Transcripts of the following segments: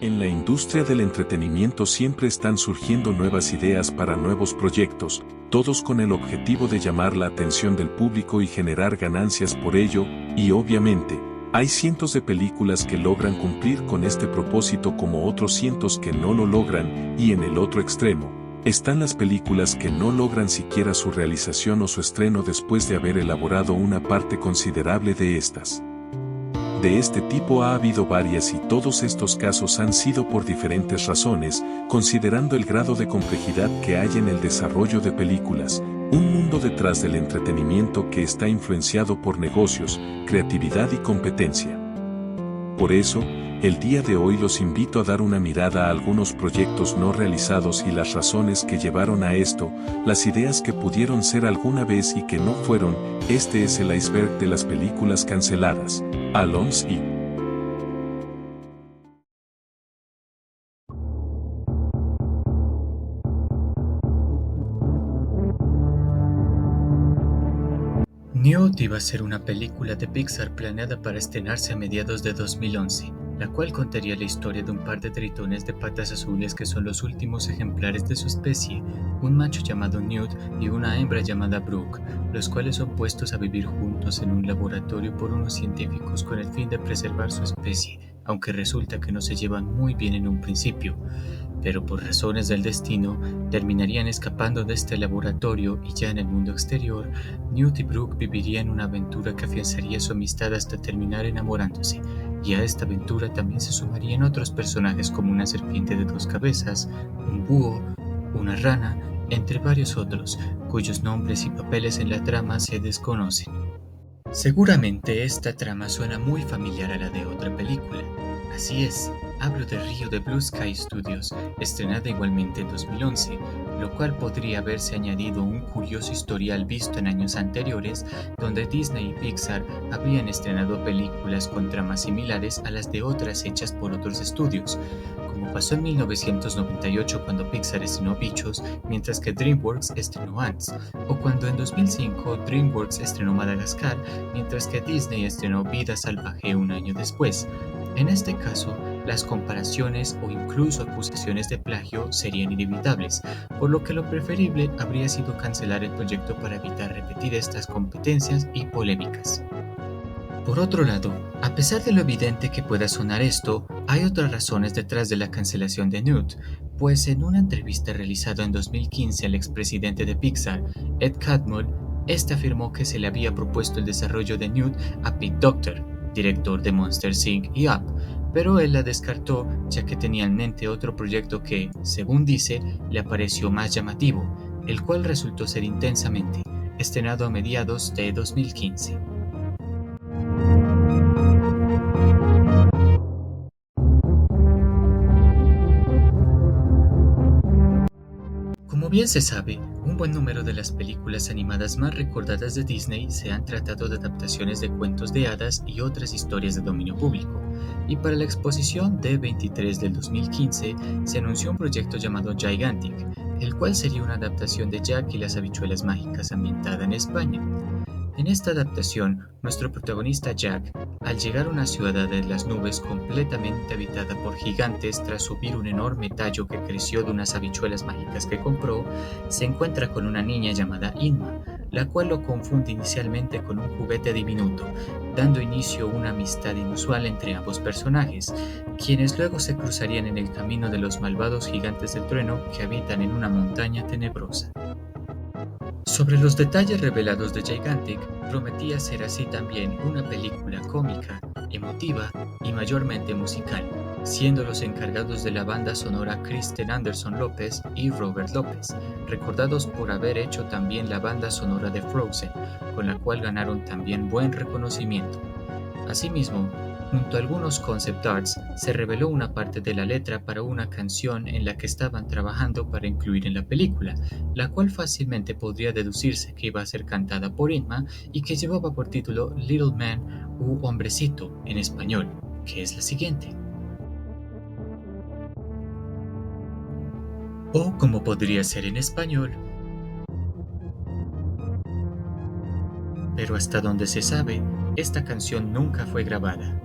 En la industria del entretenimiento siempre están surgiendo nuevas ideas para nuevos proyectos, todos con el objetivo de llamar la atención del público y generar ganancias por ello, y obviamente, hay cientos de películas que logran cumplir con este propósito como otros cientos que no lo logran, y en el otro extremo, están las películas que no logran siquiera su realización o su estreno después de haber elaborado una parte considerable de estas. De este tipo ha habido varias y todos estos casos han sido por diferentes razones, considerando el grado de complejidad que hay en el desarrollo de películas, un mundo detrás del entretenimiento que está influenciado por negocios, creatividad y competencia. Por eso, el día de hoy los invito a dar una mirada a algunos proyectos no realizados y las razones que llevaron a esto, las ideas que pudieron ser alguna vez y que no fueron. Este es el iceberg de las películas canceladas. Alonso y Newt iba a ser una película de Pixar planeada para estrenarse a mediados de 2011, la cual contaría la historia de un par de tritones de patas azules que son los últimos ejemplares de su especie, un macho llamado Newt y una hembra llamada Brooke, los cuales son puestos a vivir juntos en un laboratorio por unos científicos con el fin de preservar su especie, aunque resulta que no se llevan muy bien en un principio. Pero por razones del destino, terminarían escapando de este laboratorio y ya en el mundo exterior, Newt y Brooke vivirían una aventura que afianzaría su amistad hasta terminar enamorándose, y a esta aventura también se sumarían otros personajes como una serpiente de 2 cabezas, un búho, una rana, entre varios otros, cuyos nombres y papeles en la trama se desconocen. Seguramente esta trama suena muy familiar a la de otra película. Así es, hablo de Rio de Blue Sky Studios, estrenada igualmente en 2011, lo cual podría haberse añadido un curioso historial visto en años anteriores, donde Disney y Pixar habían estrenado películas con tramas similares a las de otras hechas por otros estudios, como pasó en 1998 cuando Pixar estrenó Bichos, mientras que DreamWorks estrenó Ants, o cuando en 2005 DreamWorks estrenó Madagascar, mientras que Disney estrenó Vida Salvaje un año después. En este caso, las comparaciones o incluso acusaciones de plagio serían inevitables, por lo que lo preferible habría sido cancelar el proyecto para evitar repetir estas competencias y polémicas. Por otro lado, a pesar de lo evidente que pueda sonar esto, hay otras razones detrás de la cancelación de Newt, pues en una entrevista realizada en 2015 al expresidente de Pixar, Ed Catmull, este afirmó que se le había propuesto el desarrollo de Newt a Pete Docter, director de Monsters Inc. y Up, pero él la descartó ya que tenía en mente otro proyecto que, según dice, le pareció más llamativo, el cual resultó ser Intensamente, estrenado a mediados de 2015. Como bien se sabe, un buen número de las películas animadas más recordadas de Disney se han tratado de adaptaciones de cuentos de hadas y otras historias de dominio público, y para la exposición D23 del 2015 se anunció un proyecto llamado Gigantic, el cual sería una adaptación de Jack y las habichuelas mágicas ambientada en España. En esta adaptación, nuestro protagonista Jack, al llegar a una ciudad de las nubes completamente habitada por gigantes tras subir un enorme tallo que creció de unas habichuelas mágicas que compró, se encuentra con una niña llamada Inma, la cual lo confunde inicialmente con un juguete diminuto, dando inicio a una amistad inusual entre ambos personajes, quienes luego se cruzarían en el camino de los malvados gigantes del trueno que habitan en una montaña tenebrosa. Sobre los detalles revelados de Gigantic, prometía ser así también una película cómica, emotiva y mayormente musical, siendo los encargados de la banda sonora Kristen Anderson López y Robert López, recordados por haber hecho también la banda sonora de Frozen, con la cual ganaron también buen reconocimiento. Asimismo, junto a algunos concept arts, se reveló una parte de la letra para una canción en la que estaban trabajando para incluir en la película, la cual fácilmente podría deducirse que iba a ser cantada por Inma y que llevaba por título Little Man u Hombrecito en español, que es la siguiente. O como podría ser en español, pero hasta donde se sabe, esta canción nunca fue grabada.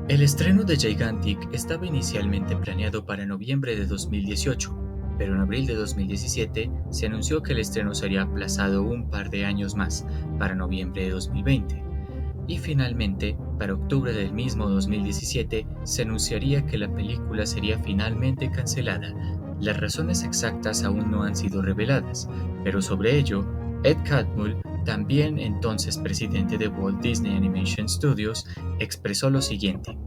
El estreno de Gigantic estaba inicialmente planeado para noviembre de 2018, pero en abril de 2017 se anunció que el estreno sería aplazado un par de años más, para noviembre de 2020. Y finalmente, para octubre del mismo 2017, se anunciaría que la película sería finalmente cancelada. Las razones exactas aún no han sido reveladas, pero sobre ello, Ed Catmull, también entonces presidente de Walt Disney Animation Studios, expresó lo siguiente: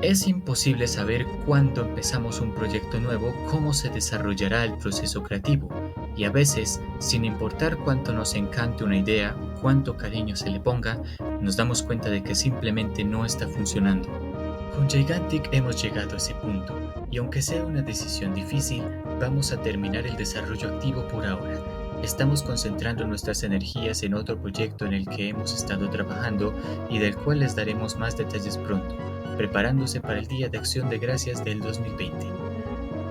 es imposible saber cuándo empezamos un proyecto nuevo cómo se desarrollará el proceso creativo, y a veces, sin importar cuánto nos encante una idea o cuánto cariño se le ponga, nos damos cuenta de que simplemente no está funcionando. Con Gigantic hemos llegado a ese punto, y aunque sea una decisión difícil, vamos a terminar el desarrollo activo por ahora. Estamos concentrando nuestras energías en otro proyecto en el que hemos estado trabajando y del cual les daremos más detalles pronto, preparándose para el Día de Acción de Gracias del 2020.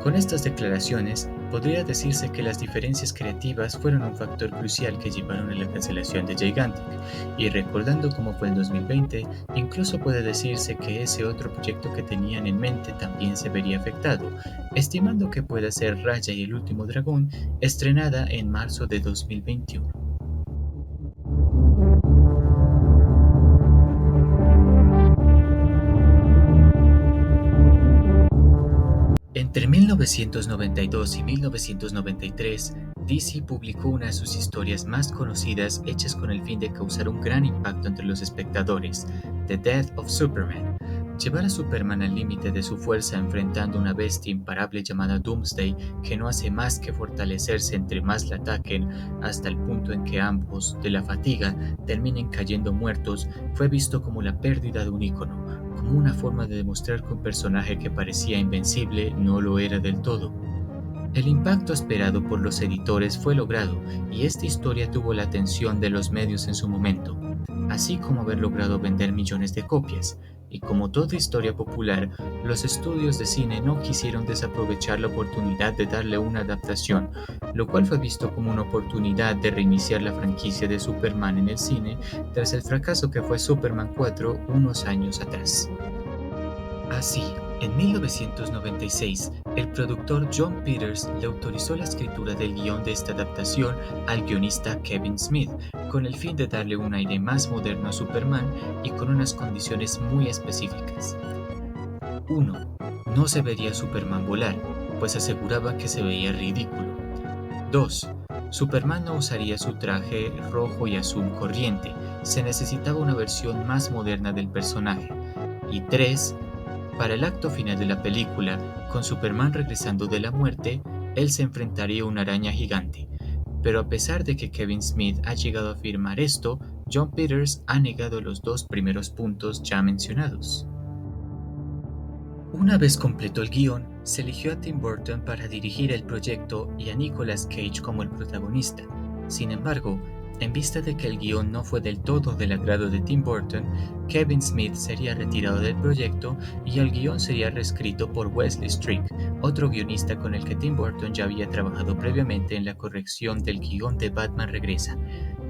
Con estas declaraciones, podría decirse que las diferencias creativas fueron un factor crucial que llevaron a la cancelación de Gigantic, y recordando cómo fue el 2020, incluso puede decirse que ese otro proyecto que tenían en mente también se vería afectado, estimando que pueda ser Raya y el último dragón, estrenada en marzo de 2021. Entre 1992 y 1993, DC publicó una de sus historias más conocidas hechas con el fin de causar un gran impacto entre los espectadores, The Death of Superman. Llevar a Superman al límite de su fuerza enfrentando una bestia imparable llamada Doomsday que no hace más que fortalecerse entre más la ataquen hasta el punto en que ambos, de la fatiga, terminen cayendo muertos, fue visto como la pérdida de un ícono, como una forma de demostrar que un personaje que parecía invencible no lo era del todo. El impacto esperado por los editores fue logrado y esta historia tuvo la atención de los medios en su momento, así como haber logrado vender millones de copias. Y como toda historia popular, los estudios de cine no quisieron desaprovechar la oportunidad de darle una adaptación, lo cual fue visto como una oportunidad de reiniciar la franquicia de Superman en el cine tras el fracaso que fue Superman 4 unos años atrás. Así, en 1996, el productor Jon Peters le autorizó la escritura del guión de esta adaptación al guionista Kevin Smith, con el fin de darle un aire más moderno a Superman y con unas condiciones muy específicas. 1. No se vería Superman volar, pues aseguraba que se veía ridículo. 2. Superman no usaría su traje rojo y azul corriente, se necesitaba una versión más moderna del personaje. Y 3. Para el acto final de la película, con Superman regresando de la muerte, él se enfrentaría a una araña gigante. Pero a pesar de que Kevin Smith ha llegado a afirmar esto, Jon Peters ha negado los dos primeros puntos ya mencionados. Una vez completó el guión, se eligió a Tim Burton para dirigir el proyecto y a Nicolas Cage como el protagonista. Sin embargo, en vista de que el guión no fue del todo del agrado de Tim Burton, Kevin Smith sería retirado del proyecto y el guión sería reescrito por Wesley Strick, otro guionista con el que Tim Burton ya había trabajado previamente en la corrección del guión de Batman Regresa.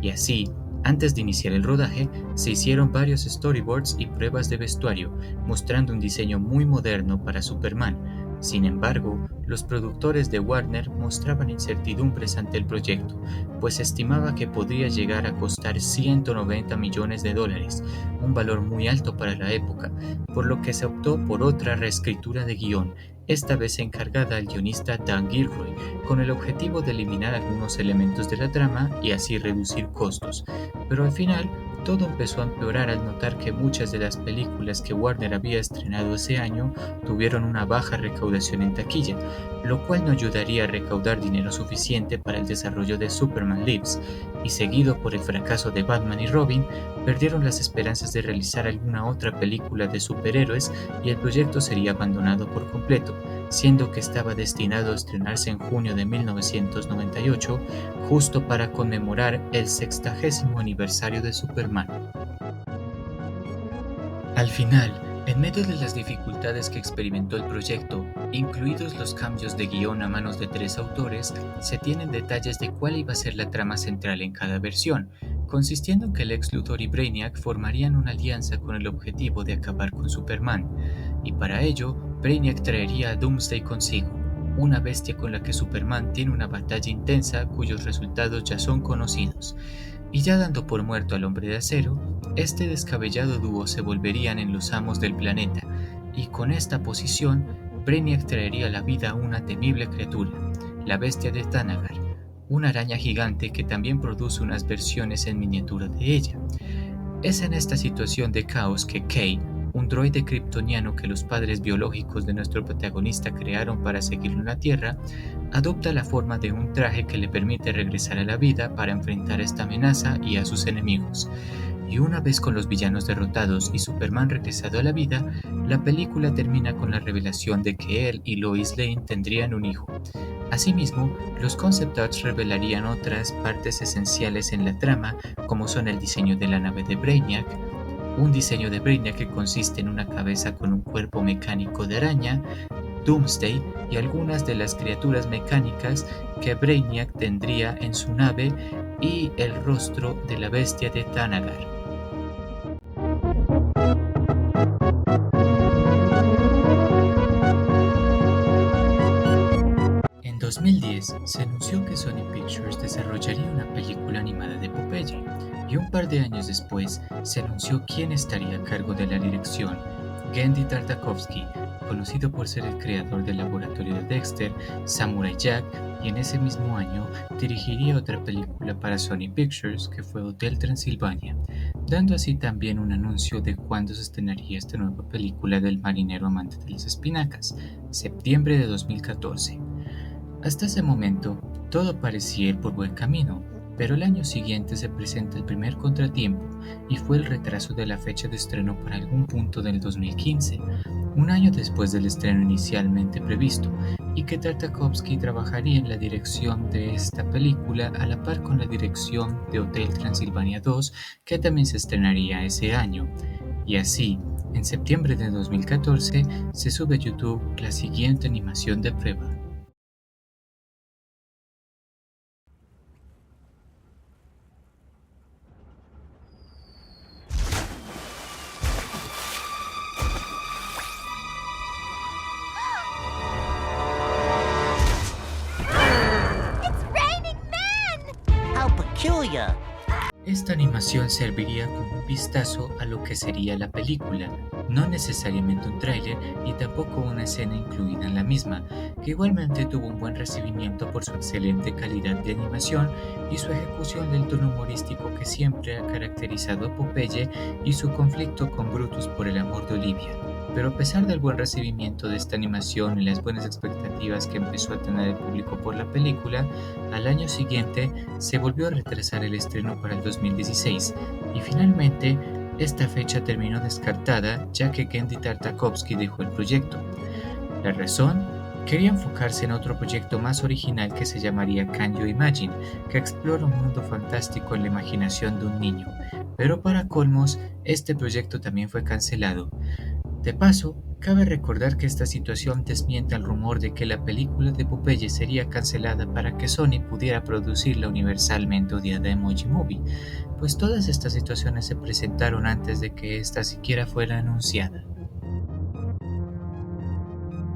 Y así, antes de iniciar el rodaje, se hicieron varios storyboards y pruebas de vestuario, mostrando un diseño muy moderno para Superman. Sin embargo, los productores de Warner mostraban incertidumbres ante el proyecto, pues se estimaba que podría llegar a costar $190 millones, un valor muy alto para la época, por lo que se optó por otra reescritura de guión, esta vez encargada al guionista Dan Gilroy, con el objetivo de eliminar algunos elementos de la trama y así reducir costos. Pero al final, todo empezó a empeorar al notar que muchas de las películas que Warner había estrenado ese año tuvieron una baja recaudación en taquilla, lo cual no ayudaría a recaudar dinero suficiente para el desarrollo de Superman Lives, y seguido por el fracaso de Batman y Robin, perdieron las esperanzas de realizar alguna otra película de superhéroes y el proyecto sería abandonado por completo, siendo que estaba destinado a estrenarse en junio de 1998, justo para conmemorar el 60º aniversario de Superman. Al final, en medio de las dificultades que experimentó el proyecto, incluidos los cambios de guión a manos de 3 autores, se tienen detalles de cuál iba a ser la trama central en cada versión, consistiendo en que Lex Luthor y Brainiac formarían una alianza con el objetivo de acabar con Superman, y para ello Brainiac traería a Doomsday consigo, una bestia con la que Superman tiene una batalla intensa cuyos resultados ya son conocidos. Y ya dando por muerto al Hombre de Acero, este descabellado dúo se volverían en los amos del planeta, y con esta posición, Brainiac traería a la vida a una temible criatura, la bestia de Thanagar, una araña gigante que también produce unas versiones en miniatura de ella. Es en esta situación de caos que Kay, un droide kryptoniano que los padres biológicos de nuestro protagonista crearon para seguirlo en la Tierra, adopta la forma de un traje que le permite regresar a la vida para enfrentar esta amenaza y a sus enemigos. Y una vez con los villanos derrotados y Superman regresado a la vida, la película termina con la revelación de que él y Lois Lane tendrían un hijo. Asimismo, los concept arts revelarían otras partes esenciales en la trama, como son el diseño de la nave de Brainiac, un diseño de Brainiac que consiste en una cabeza con un cuerpo mecánico de araña, Doomsday y algunas de las criaturas mecánicas que Brainiac tendría en su nave y el rostro de la bestia de Thanagar. En 2010 se anunció que Sony Pictures desarrollaría una película animada de Popeye, y un par de años después se anunció quién estaría a cargo de la dirección: Genndy Tartakovsky, conocido por ser el creador del laboratorio de Dexter, Samurai Jack, y en ese mismo año dirigiría otra película para Sony Pictures que fue Hotel Transilvania, dando así también un anuncio de cuándo se estrenaría esta nueva película del marinero amante de las espinacas, septiembre de 2014. Hasta ese momento, todo parecía ir por buen camino, pero el año siguiente se presenta el primer contratiempo y fue el retraso de la fecha de estreno para algún punto del 2015, un año después del estreno inicialmente previsto, y que Tartakovsky trabajaría en la dirección de esta película a la par con la dirección de Hotel Transilvania 2, que también se estrenaría ese año. Y así, en septiembre de 2014, se sube a YouTube la siguiente animación de prueba. Esta animación serviría como un vistazo a lo que sería la película, no necesariamente un tráiler y tampoco una escena incluida en la misma, que igualmente tuvo un buen recibimiento por su excelente calidad de animación y su ejecución del tono humorístico que siempre ha caracterizado a Popeye y su conflicto con Brutus por el amor de Olivia. Pero a pesar del buen recibimiento de esta animación y las buenas expectativas que empezó a tener el público por la película, al año siguiente se volvió a retrasar el estreno para el 2016 y finalmente esta fecha terminó descartada ya que Genndy Tartakovsky dejó el proyecto. La razón: quería enfocarse en otro proyecto más original que se llamaría Can You Imagine, que explora un mundo fantástico en la imaginación de un niño, pero para colmos, este proyecto también fue cancelado. De paso, cabe recordar que esta situación desmiente el rumor de que la película de Popeye sería cancelada para que Sony pudiera producir la universalmente odiada Emoji Movie, pues todas estas situaciones se presentaron antes de que ésta siquiera fuera anunciada.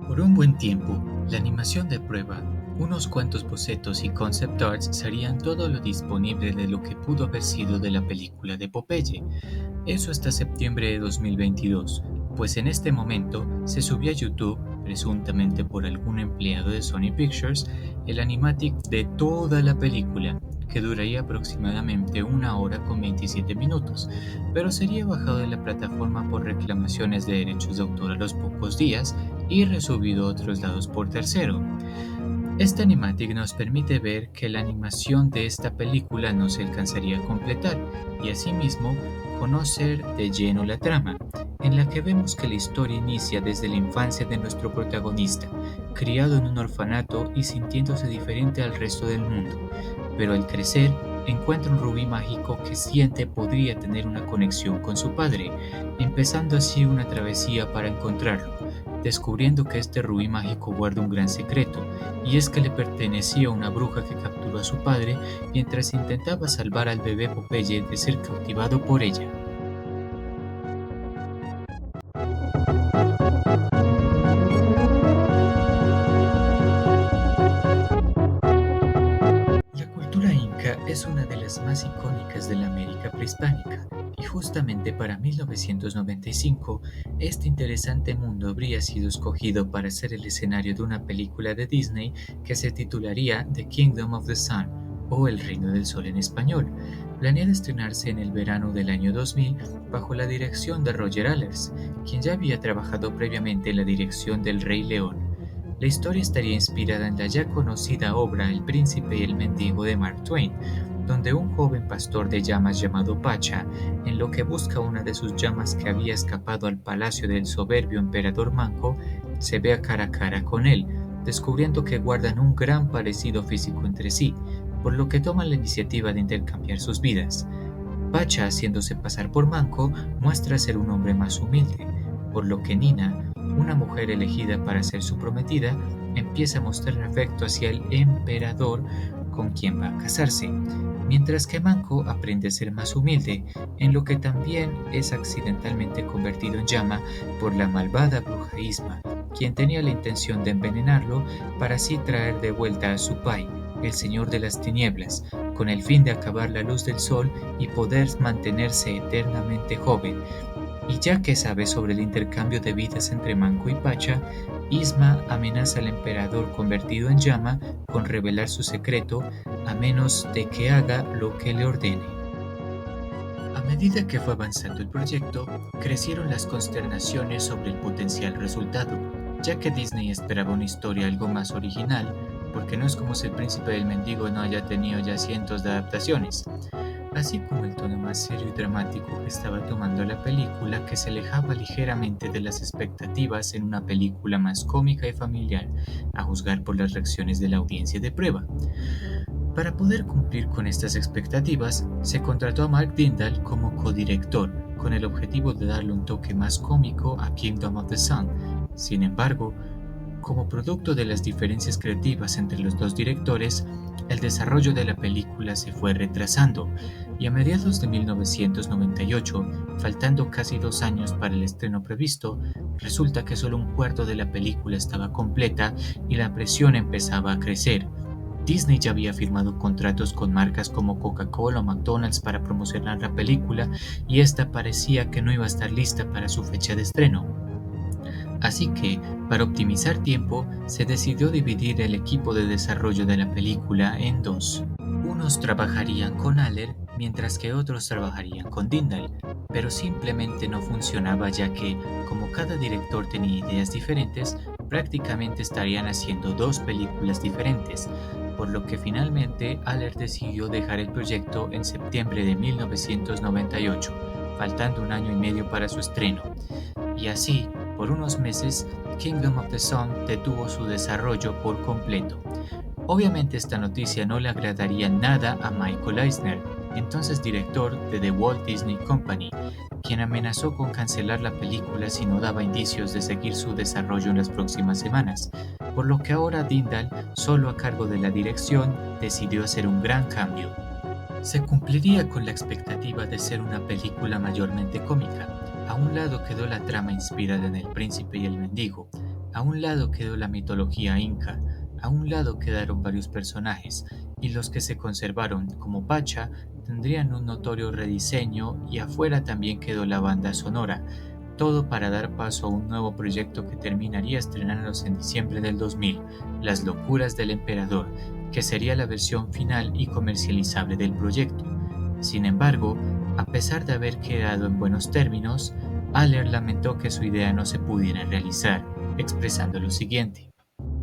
Por un buen tiempo, la animación de prueba, unos cuantos bocetos y concept arts serían todo lo disponible de lo que pudo haber sido de la película de Popeye. Eso hasta septiembre de 2022, pues en este momento se subió a YouTube, presuntamente por algún empleado de Sony Pictures, el animatic de toda la película, que duraría aproximadamente 1 hora con 27 minutos, pero sería bajado de la plataforma por reclamaciones de derechos de autor a los pocos días y resubido a otros lados por tercero. Este animatic nos permite ver que la animación de esta película no se alcanzaría a completar y asimismo conocer de lleno la trama, en la que vemos que la historia inicia desde la infancia de nuestro protagonista, criado en un orfanato y sintiéndose diferente al resto del mundo, pero al crecer encuentra un rubí mágico que siente podría tener una conexión con su padre, empezando así una travesía para encontrarlo, descubriendo que este rubí mágico guarda un gran secreto, y es que le pertenecía a una bruja que capturó a su padre mientras intentaba salvar al bebé Popeye de ser cautivado por ella. La cultura inca es una de las más icónicas de la América prehispánica, y justamente para 1995, este interesante mundo habría sido escogido para ser el escenario de una película de Disney que se titularía The Kingdom of the Sun, o El Reino del Sol en español, planeada estrenarse en el verano del año 2000 bajo la dirección de Roger Allers, quien ya había trabajado previamente en la dirección del Rey León. La historia estaría inspirada en la ya conocida obra El Príncipe y el Mendigo de Mark Twain, donde un joven pastor de llamas llamado Pacha, en lo que busca una de sus llamas que había escapado al palacio del soberbio emperador Manco, se ve a cara con él, descubriendo que guardan un gran parecido físico entre sí, por lo que toman la iniciativa de intercambiar sus vidas. Pacha, haciéndose pasar por Manco, muestra ser un hombre más humilde, por lo que Nina, una mujer elegida para ser su prometida, empieza a mostrar afecto hacia el emperador con quien va a casarse, mientras que Manco aprende a ser más humilde, en lo que también es accidentalmente convertido en llama por la malvada bruja Isma, quien tenía la intención de envenenarlo para así traer de vuelta a su pai, el Señor de las Tinieblas, con el fin de acabar la luz del sol y poder mantenerse eternamente joven. Y ya que sabe sobre el intercambio de vidas entre Manco y Pacha, Isma amenaza al emperador convertido en llama con revelar su secreto a menos de que haga lo que le ordene. A medida que fue avanzando el proyecto, crecieron las consternaciones sobre el potencial resultado, ya que Disney esperaba una historia algo más original, porque no es como si El Príncipe del Mendigo no haya tenido ya cientos de adaptaciones, así como el tono más serio y dramático que estaba tomando la película, que se alejaba ligeramente de las expectativas en una película más cómica y familiar, a juzgar por las reacciones de la audiencia de prueba. Para poder cumplir con estas expectativas, se contrató a Mark Dindal como codirector, con el objetivo de darle un toque más cómico a Kingdom of the Sun. Sin embargo, como producto de las diferencias creativas entre los dos directores, el desarrollo de la película se fue retrasando, y a mediados de 1998, faltando casi 2 años para el estreno previsto, resulta que solo un cuarto de la película estaba completa y la presión empezaba a crecer. Disney ya había firmado contratos con marcas como Coca-Cola o McDonald's para promocionar la película, y esta parecía que no iba a estar lista para su fecha de estreno. Así que, para optimizar tiempo, se decidió dividir el equipo de desarrollo de la película en dos. Unos trabajarían con Aller, mientras que otros trabajarían con Dindal, pero simplemente no funcionaba, ya que, como cada director tenía ideas diferentes, prácticamente estarían haciendo 2 películas diferentes, por lo que finalmente Aller decidió dejar el proyecto en septiembre de 1998, faltando 1 año y medio para su estreno. Y así, por unos meses, Kingdom of the Sun detuvo su desarrollo por completo. Obviamente esta noticia no le agradaría nada a Michael Eisner, entonces director de The Walt Disney Company, quien amenazó con cancelar la película si no daba indicios de seguir su desarrollo en las próximas semanas, por lo que ahora Dindal, solo a cargo de la dirección, decidió hacer un gran cambio. Se cumpliría con la expectativa de ser una película mayormente cómica. A un lado quedó la trama inspirada en El Príncipe y el Mendigo, a un lado quedó la mitología inca, a un lado quedaron varios personajes, y los que se conservaron, como Pacha, tendrían un notorio rediseño, y afuera también quedó la banda sonora, todo para dar paso a un nuevo proyecto que terminaría estrenándose en diciembre del 2000, Las Locuras del Emperador, que sería la versión final y comercializable del proyecto. Sin embargo, a pesar de haber quedado en buenos términos, Aller lamentó que su idea no se pudiera realizar, expresando lo siguiente: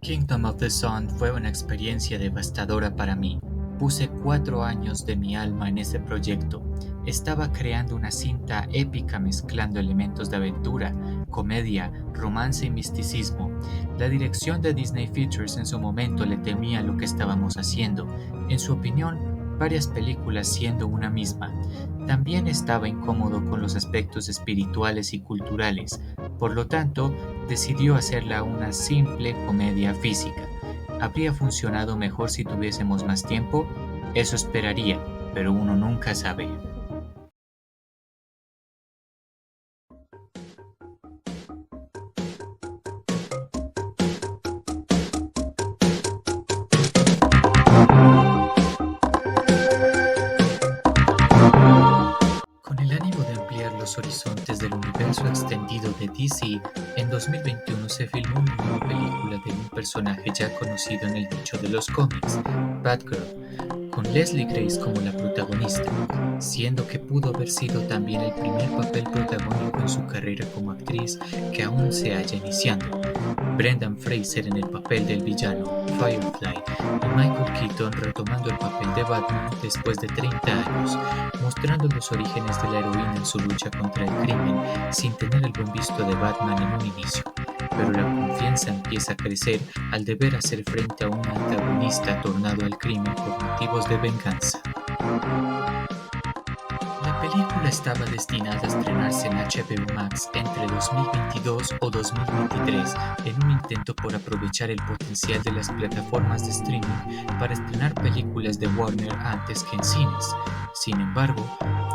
Kingdom of the Sun fue una experiencia devastadora para mí. Puse 4 años de mi alma en ese proyecto. Estaba creando una cinta épica mezclando elementos de aventura, comedia, romance y misticismo. La dirección de Disney Features en su momento le temía lo que estábamos haciendo. En su opinión, varias películas siendo una misma. También estaba incómodo con los aspectos espirituales y culturales. Por lo tanto, decidió hacerla una simple comedia física. ¿Habría funcionado mejor si tuviésemos más tiempo? Eso esperaría, pero uno nunca sabe. Con el ánimo de ampliar los horizontes del universo extendido de DC, en 2021 se filmó una nueva película de un personaje ya conocido en el nicho de los cómics, Batgirl, con Leslie Grace como la protagonista, siendo que pudo haber sido también el primer papel protagónico en su carrera como actriz que aún se halla iniciando. Brendan Fraser en el papel del villano Firefly y Michael Keaton retomando el papel de Batman después de 30 años, mostrando los orígenes de la heroína en su lucha contra el crimen sin tener el buen visto de Batman en un inicio, pero la confianza empieza a crecer al deber hacer frente a un antagonista tornado al crimen por motivos de venganza. La película estaba destinada a estrenarse en HBO Max entre 2022 o 2023 en un intento por aprovechar el potencial de las plataformas de streaming para estrenar películas de Warner antes que en cines. Sin embargo,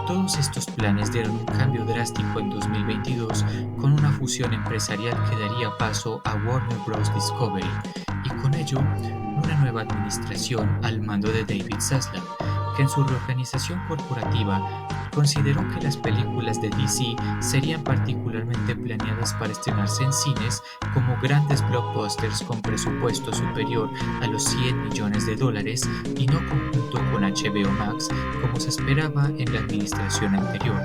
todos estos planes dieron un cambio drástico en 2022 con una fusión empresarial que daría paso a Warner Bros. Discovery y con ello una nueva administración al mando de David Zaslav, que en su reorganización corporativa consideró que las películas de DC serían particularmente planeadas para estrenarse en cines como grandes blockbusters con presupuesto superior a los $100 millones y no conjunto con HBO Max como se esperaba en la administración anterior.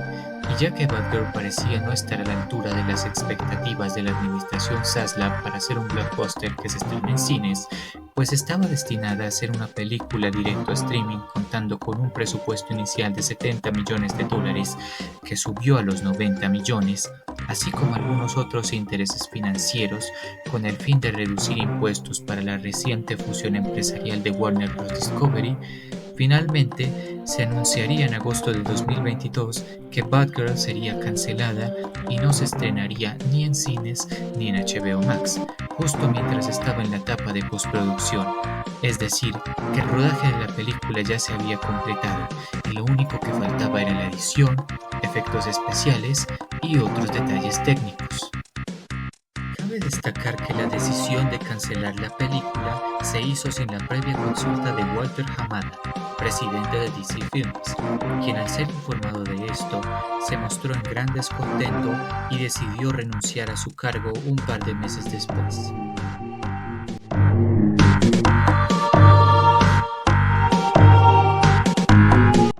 Y ya que Batgirl parecía no estar a la altura de las expectativas de la administración Zaslav para ser un blockbuster que se estrena en cines, pues estaba destinada a ser una película directo a streaming contando con un presupuesto inicial de $70 millones que subió a los 90 millones, así como algunos otros intereses financieros con el fin de reducir impuestos para la reciente fusión empresarial de Warner Bros. Discovery. Finalmente, se anunciaría en agosto de 2022 que Batgirl sería cancelada y no se estrenaría ni en cines ni en HBO Max, justo mientras estaba en la etapa de postproducción. Es decir, que el rodaje de la película ya se había completado y lo único que faltaba era la edición, efectos especiales y otros detalles técnicos. Cabe destacar que la decisión de cancelar la película se hizo sin la previa consulta de Walter Hamada, presidente de DC Films, quien al ser informado de esto se mostró en gran descontento y decidió renunciar a su cargo un par de meses después.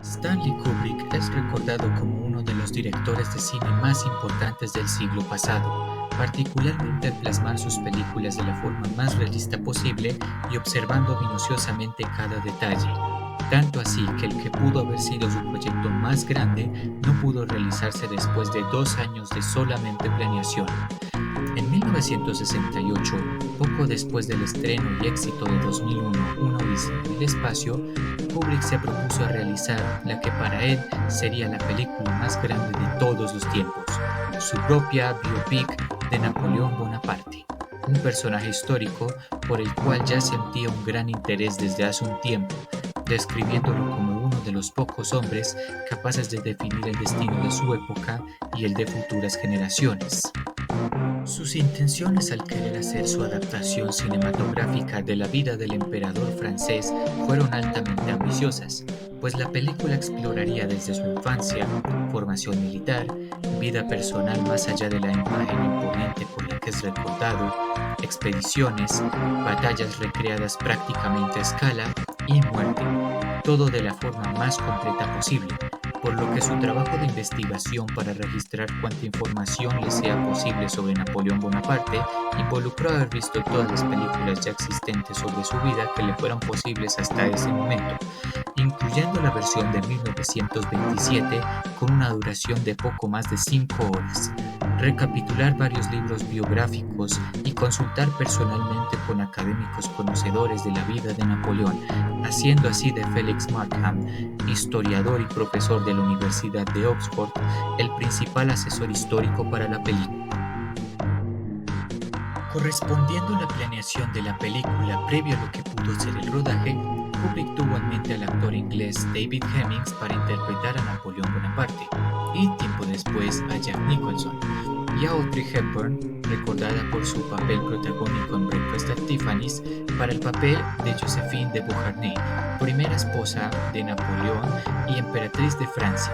Stanley Kubrick es recordado como uno de los directores de cine más importantes del siglo pasado, particularmente al plasmar sus películas de la forma más realista posible y observando minuciosamente cada detalle. Tanto así que el que pudo haber sido su proyecto más grande no pudo realizarse después de 2 años de solamente planeación. En 1968, poco después del estreno y éxito de 2001, Una Odisea en el espacio, Kubrick se propuso a realizar la que para él sería la película más grande de todos los tiempos, su propia biopic de Napoleón Bonaparte, un personaje histórico por el cual ya sentía un gran interés desde hace un tiempo, describiéndolo como uno de los pocos hombres capaces de definir el destino de su época y el de futuras generaciones. Sus intenciones al querer hacer su adaptación cinematográfica de la vida del emperador francés fueron altamente ambiciosas, pues la película exploraría desde su infancia, formación militar, vida personal más allá de la imagen imponente por la que es recordado, expediciones, batallas recreadas prácticamente a escala y muerte, todo de la forma más completa posible, por lo que su trabajo de investigación para registrar cuanta información le sea posible sobre Napoleón Bonaparte involucró haber visto todas las películas ya existentes sobre su vida que le fueron posibles hasta ese momento, incluyendo la versión de 1927 con una duración de poco más de 5 horas, recapitular varios libros biográficos y consultar personalmente con académicos conocedores de la vida de Napoleón, haciendo así de Felix Markham, historiador y profesor de la Universidad de Oxford, el principal asesor histórico para la película. Correspondiendo la planeación de la película previo a lo que pudo ser el rodaje, Kubrick tuvo en mente al actor inglés David Hemmings para interpretar a Napoleón Bonaparte, y tiempo después a Jack Nicholson, y a Audrey Hepburn, recordada por su papel protagónico en Breakfast at Tiffany's, para el papel de Joséphine de Beauharnais, primera esposa de Napoleón y emperatriz de Francia.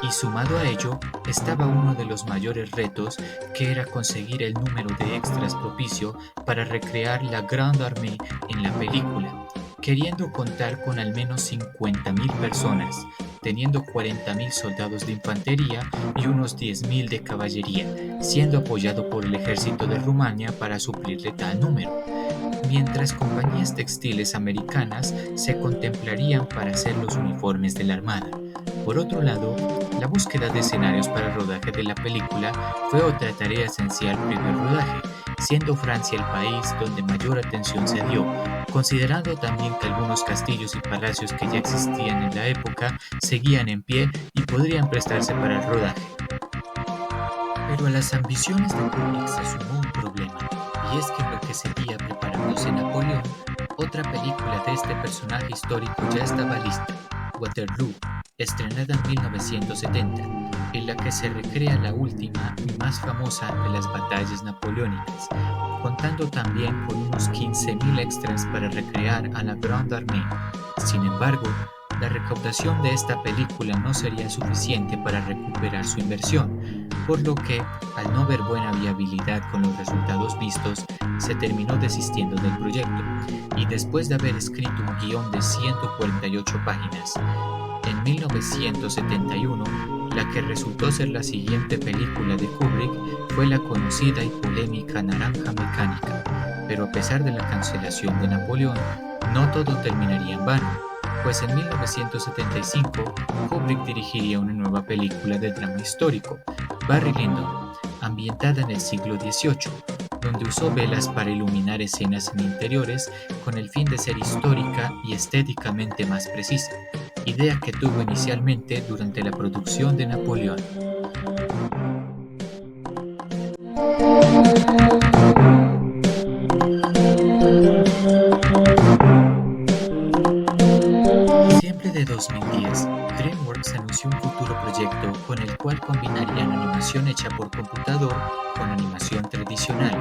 Y sumado a ello, estaba uno de los mayores retos, que era conseguir el número de extras propicio para recrear la Grande Armée en la película, queriendo contar con al menos 50.000 personas, teniendo 40.000 soldados de infantería y unos 10.000 de caballería, siendo apoyado por el ejército de Rumania para suplirle tal número, mientras compañías textiles americanas se contemplarían para hacer los uniformes de la Armada. Por otro lado, la búsqueda de escenarios para el rodaje de la película fue otra tarea esencial previo al rodaje, siendo Francia el país donde mayor atención se dio, considerando también que algunos castillos y palacios que ya existían en la época seguían en pie y podrían prestarse para el rodaje. Pero a las ambiciones de Kubrick se sumó un problema, y es que en lo que seguía preparándose Napoleón, otra película de este personaje histórico ya estaba lista, Waterloo, estrenada en 1970, en la que se recrea la última y más famosa de las batallas napoleónicas, contando también con unos 15.000 extras para recrear a la Grande Armée. Sin embargo, la recaudación de esta película no sería suficiente para recuperar su inversión, por lo que, al no ver buena viabilidad con los resultados vistos, se terminó desistiendo del proyecto, y después de haber escrito un guión de 148 páginas, en 1971, la que resultó ser la siguiente película de Kubrick fue la conocida y polémica Naranja Mecánica, pero a pesar de la cancelación de Napoleón, no todo terminaría en vano, pues en 1975 Kubrick dirigiría una nueva película de drama histórico, Barry Lyndon, ambientada en el siglo XVIII, donde usó velas para iluminar escenas en interiores con el fin de ser histórica y estéticamente más precisa, idea que tuvo inicialmente durante la producción de Napoleón. En diciembre de 2010, DreamWorks anunció un futuro proyecto con el cual combinarían animación hecha por computador con animación tradicional,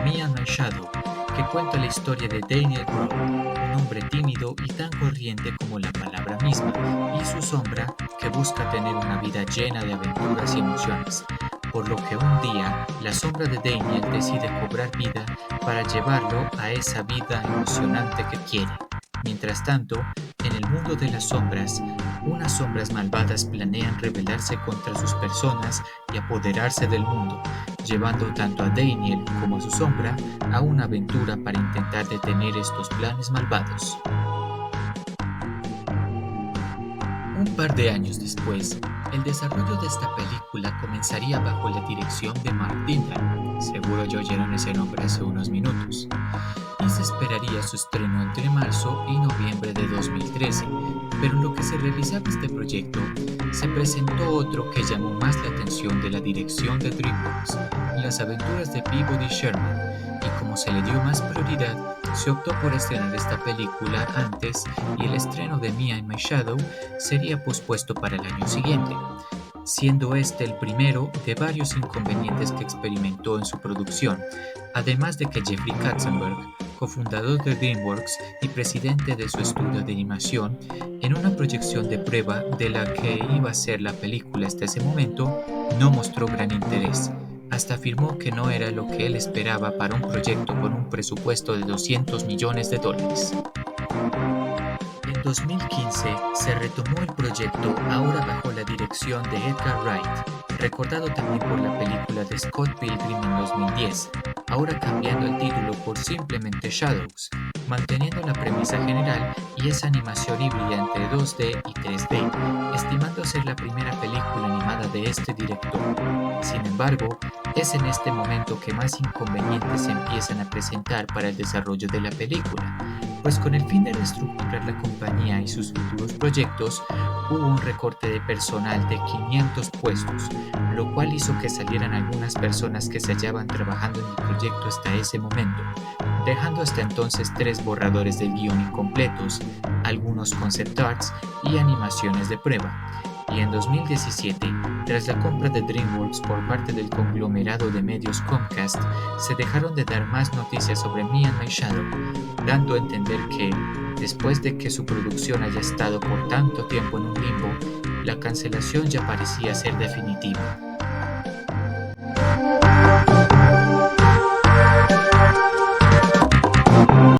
Me and My Shadow, que cuenta la historia de Daniel Brown, un hombre tímido y tan corriente como la palabra misma, y su sombra, que busca tener una vida llena de aventuras y emociones, por lo que un día la sombra de Daniel decide cobrar vida para llevarlo a esa vida emocionante que quiere. Mientras tanto, en el mundo de las sombras, unas sombras malvadas planean rebelarse contra sus personas y apoderarse del mundo, llevando tanto a Daniel como a su sombra a una aventura para intentar detener estos planes malvados. Un par de años después, el desarrollo de esta película comenzaría bajo la dirección de Mark Dindal, seguro ya oyeron ese nombre hace unos minutos, y se esperaría su estreno entre marzo y noviembre de 2013, pero en lo que se realizaba este proyecto, se presentó otro que llamó más la atención de la dirección de DreamWorks, Las aventuras de Peabody Sherman, y como se le dio más prioridad, se optó por estrenar esta película antes y el estreno de Me and My Shadow sería pospuesto para el año siguiente, siendo este el primero de varios inconvenientes que experimentó en su producción, además de que Jeffrey Katzenberg, cofundador de DreamWorks y presidente de su estudio de animación, en una proyección de prueba de la que iba a ser la película hasta ese momento, no mostró gran interés. Hasta afirmó que no era lo que él esperaba para un proyecto con un presupuesto de $200 millones. En 2015 se retomó el proyecto, ahora bajo la dirección de Edgar Wright, recordado también por la película de Scott Pilgrim en 2010, ahora cambiando el título por simplemente Shadows, manteniendo la premisa general y esa animación híbrida entre 2D y 3D, estimando ser la primera película animada de este director. Sin embargo, es en este momento que más inconvenientes se empiezan a presentar para el desarrollo de la película, pues con el fin de reestructurar la compañía y sus futuros proyectos, hubo un recorte de personal de 500 puestos, lo cual hizo que salieran algunas personas que se hallaban trabajando en el proyecto hasta ese momento, dejando hasta entonces 3 borradores del guión incompletos, algunos concept arts y animaciones de prueba. Y en 2017, tras la compra de DreamWorks por parte del conglomerado de medios Comcast, se dejaron de dar más noticias sobre Me and My Shadow, dando a entender que, después de que su producción haya estado por tanto tiempo en un limbo, la cancelación ya parecía ser definitiva.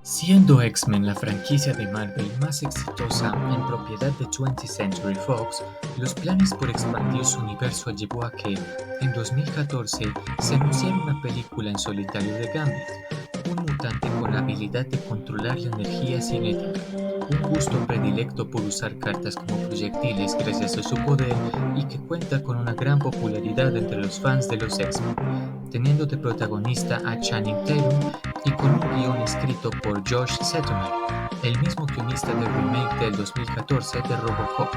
Siendo X-Men la franquicia de Marvel más exitosa en propiedad de 20th Century Fox, los planes por expandir su universo llevó a que, en 2014, se anunciara una película en solitario de Gambit, un mutante con la habilidad de controlar la energía cinética, un gusto predilecto por usar cartas como proyectiles gracias a su poder y que cuenta con una gran popularidad entre los fans de los X-Men, teniendo de protagonista a Channing Tatum y con un guión escrito por Josh Settler, el mismo guionista del remake del 2014 de Robocop,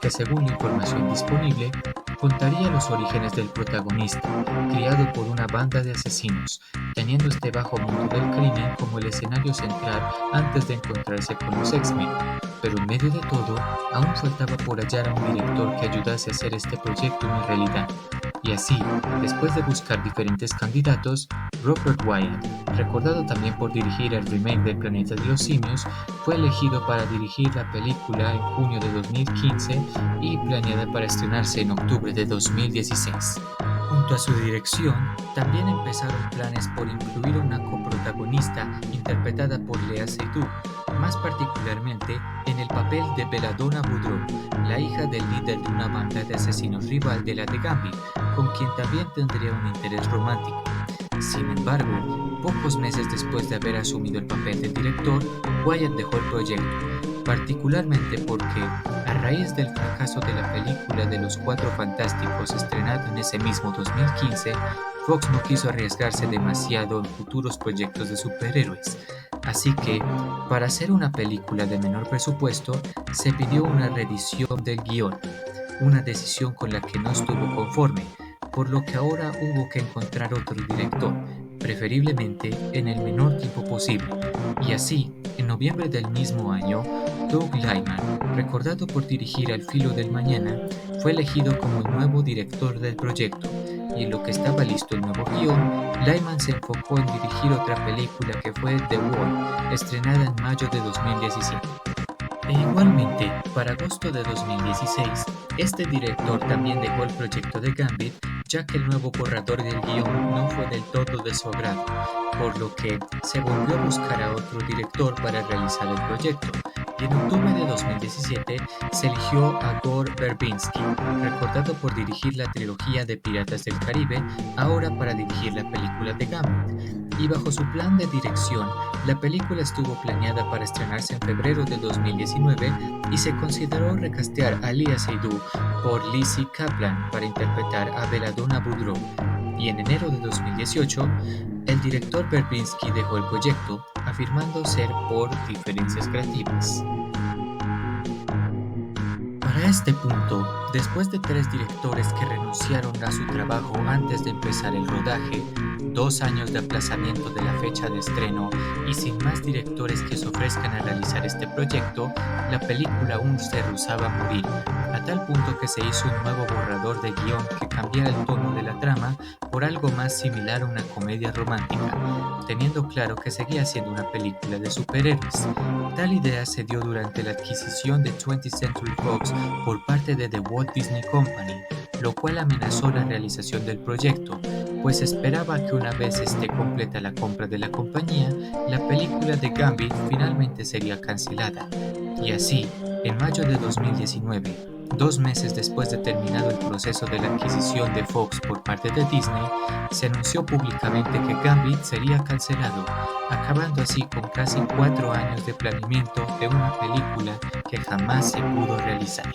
que según la información disponible, contaría los orígenes del protagonista, criado por una banda de asesinos, teniendo este bajo mundo del crimen como el escenario central antes de encontrarse con los X-Men. Pero en medio de todo, aún faltaba por hallar a un director que ayudase a hacer este proyecto una realidad. Y así, después de buscar diferentes candidatos, Robert Wyatt, recordado también por dirigir el remake del Planeta de los Simios, fue elegido para dirigir la película en junio de 2015 y planeada para estrenarse en octubre de 2016. Junto a su dirección, también empezaron planes por incluir una coprotagonista interpretada por Léa Seydoux, más particularmente en el papel de Belladonna Boudreaux, la hija del líder de una banda de asesinos rival de la de Gambit, con quien también tendría un interés romántico. Sin embargo, pocos meses después de haber asumido el papel de director, Wyatt dejó el proyecto, particularmente porque, a raíz del fracaso de la película de los Cuatro Fantásticos estrenada en ese mismo 2015, Fox no quiso arriesgarse demasiado en futuros proyectos de superhéroes. Así que, para hacer una película de menor presupuesto, se pidió una reedición del guión, una decisión con la que no estuvo conforme, por lo que ahora hubo que encontrar otro director, preferiblemente en el menor tiempo posible. Y así, en noviembre del mismo año, Doug Liman, recordado por dirigir Al filo del mañana, fue elegido como el nuevo director del proyecto, y en lo que estaba listo el nuevo guión, Liman se enfocó en dirigir otra película que fue The Wall, estrenada en mayo de 2017. E igualmente, para agosto de 2016, este director también dejó el proyecto de Gambit, ya que el nuevo borrador del guión no fue del todo de su agrado, por lo que se volvió a buscar a otro director para realizar el proyecto, y en octubre de 2017 se eligió a Gore Verbinski, recordado por dirigir la trilogía de Piratas del Caribe, ahora para dirigir la película de Gambit. Y bajo su plan de dirección, la película estuvo planeada para estrenarse en febrero de 2019 y se consideró recastear a Léa Seydoux por Lizzy Caplan para interpretar a Belladonna Boudreaux. Y en enero de 2018, el director Verbinski dejó el proyecto, afirmando ser por diferencias creativas. Para este punto, después de 3 directores que renunciaron a su trabajo antes de empezar el rodaje, 2 años de aplazamiento de la fecha de estreno y sin más directores que se ofrezcan a realizar este proyecto, la película aún se rehusaba a morir, a tal punto que se hizo un nuevo borrador de guión que cambiara el tono de la trama por algo más similar a una comedia romántica, teniendo claro que seguía siendo una película de superhéroes. Tal idea se dio durante la adquisición de 20th Century Fox por parte de The Walt Disney Company, lo cual amenazó la realización del proyecto, pues esperaba que una vez esté completa la compra de la compañía, la película de Gambit finalmente sería cancelada. Y así, en mayo de 2019, 2 meses después de terminado el proceso de la adquisición de Fox por parte de Disney, se anunció públicamente que Gambit sería cancelado, acabando así con casi 4 años de planeamiento de una película que jamás se pudo realizar.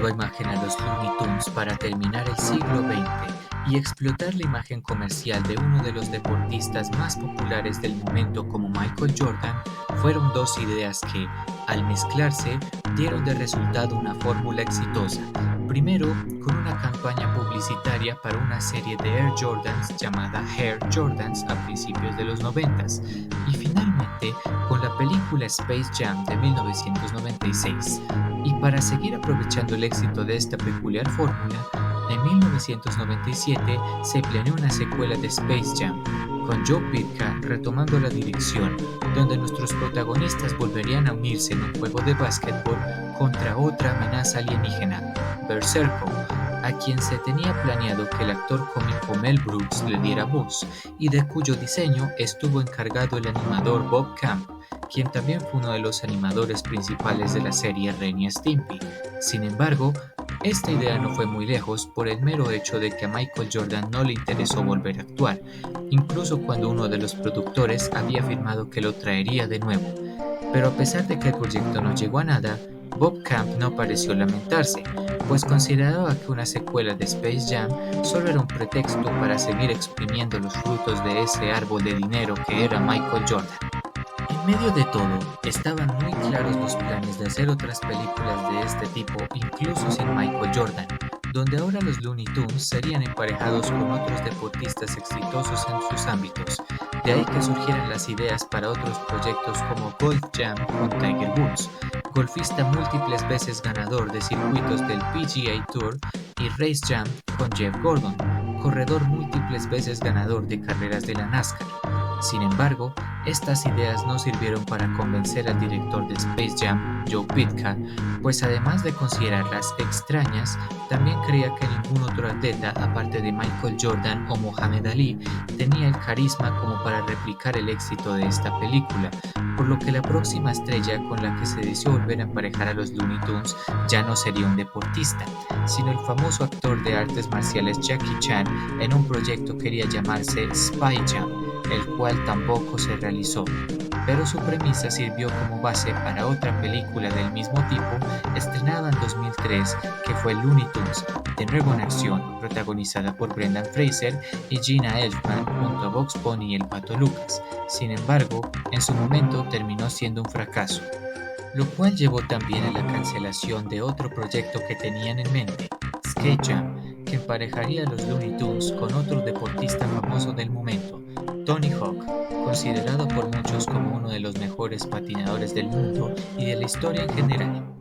nueva imagen a los Looney Tunes para terminar el siglo XX y explotar la imagen comercial de uno de los deportistas más populares del momento como Michael Jordan fueron dos ideas que, al mezclarse, dieron de resultado una fórmula exitosa. Primero, con una campaña publicitaria para una serie de Air Jordans llamada Air Jordans a principios de los 90s, y finalmente con la película Space Jam de 1996. Y para seguir aprovechando el éxito de esta peculiar fórmula, en 1997 se planeó una secuela de Space Jam, con Joe Pytka retomando la dirección, donde nuestros protagonistas volverían a unirse en un juego de básquetbol contra otra amenaza alienígena, Berserko, a quien se tenía planeado que el actor cómico Mel Brooks le diera voz, y de cuyo diseño estuvo encargado el animador Bob Camp, quien también fue uno de los animadores principales de la serie Ren y Stimpy. Sin embargo, esta idea no fue muy lejos por el mero hecho de que a Michael Jordan no le interesó volver a actuar, incluso cuando uno de los productores había afirmado que lo traería de nuevo. Pero a pesar de que el proyecto no llegó a nada, Bob Camp no pareció lamentarse, pues consideraba que una secuela de Space Jam solo era un pretexto para seguir exprimiendo los frutos de ese árbol de dinero que era Michael Jordan. En medio de todo, estaban muy claros los planes de hacer otras películas de este tipo, incluso sin Michael Jordan, donde ahora los Looney Tunes serían emparejados con otros deportistas exitosos en sus ámbitos. De ahí que surgieran las ideas para otros proyectos como Golf Jam con Tiger Woods, golfista múltiples veces ganador de circuitos del PGA Tour, y Race Jam con Jeff Gordon, corredor múltiples veces ganador de carreras de la NASCAR. Sin embargo, estas ideas no sirvieron para convencer al director de Space Jam, Joe Pytka, pues además de considerarlas extrañas, también creía que ningún otro atleta, aparte de Michael Jordan o Muhammad Ali, tenía el carisma como para replicar el éxito de esta película, por lo que la próxima estrella con la que se deseó volver a emparejar a los Looney Tunes ya no sería un deportista, sino el famoso actor de artes marciales Jackie Chan en un proyecto que quería llamarse Spy Jam, el cual tampoco se realizó, pero su premisa sirvió como base para otra película del mismo tipo estrenada en 2003 que fue Looney Tunes, de nuevo en acción, protagonizada por Brendan Fraser y Gina Elfman junto a Bugs Bunny y el Pato Lucas. Sin embargo, en su momento terminó siendo un fracaso, lo cual llevó también a la cancelación de otro proyecto que tenían en mente, Skate Jam, que emparejaría a los Looney Tunes con otro deportista famoso del momento, Tony Hawk, considerado por muchos como uno de los mejores patinadores del mundo y de la historia en general.